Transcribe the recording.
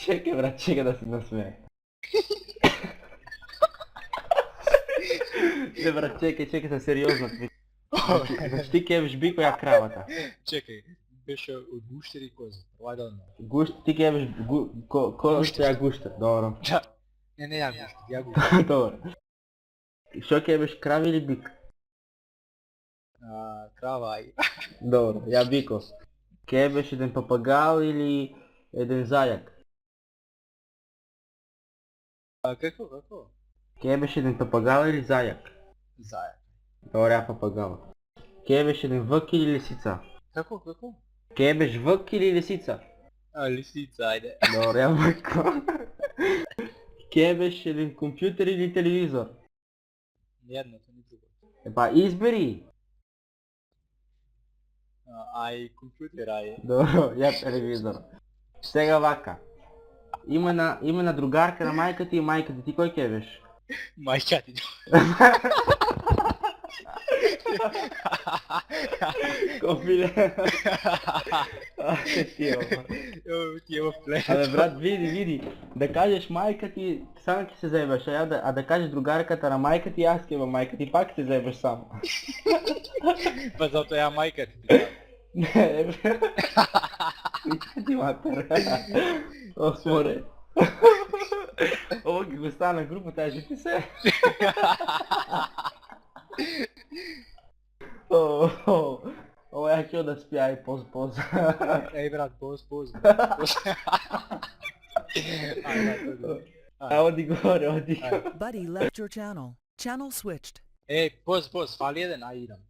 Čekaj brat, čekaj da se nasmeje. Ne brat, čekaj sam seriozno. Znači ti keviš biko, ja kravata. Čekaj, беше от гущер и кози. Why don't know? Gušt, ti keviš koza, ja gušter, dobro. Da. Ne, ja гущер, ja гущер. Dobro. Što keviš, krav ili bik? Крава и... Dobro, ja biko. Keviš jedan papagal ili jedan zajak? Какво? Keviš jedan papagal ili zajak? Зая. Dobro, ja papagal. Keviš jedan vък ili lisica? Какво? Keviš vък или lisica? Лисица, айде. Dobro, ja vък. Keviš jedan kompjuter ili televizor? Ни едното, ни другото. Епа, избери! Ай, компютер, ай. Dobro, ja televizor. Сега вака. Има на другарка на майка ти и майка ти. Ти кой кевиш? Майка ти. Кофиле. Ти е в плен. Абе брат, види. Да кажеш майка ти, само ти се заебаш, а да кажеш другарката на майка ти, аз кева майка ти, пак се заебаш само. Па зато я майка ти. Не, бе. Ти матер. Ох, море. Ovo ги го стана група, тази жити се. Ovo ja ću da spija i poz. Ej brat, poz. A odi gore. Buddy left your channel. Channel switched. Ej, poz, fali jedan, aj idem.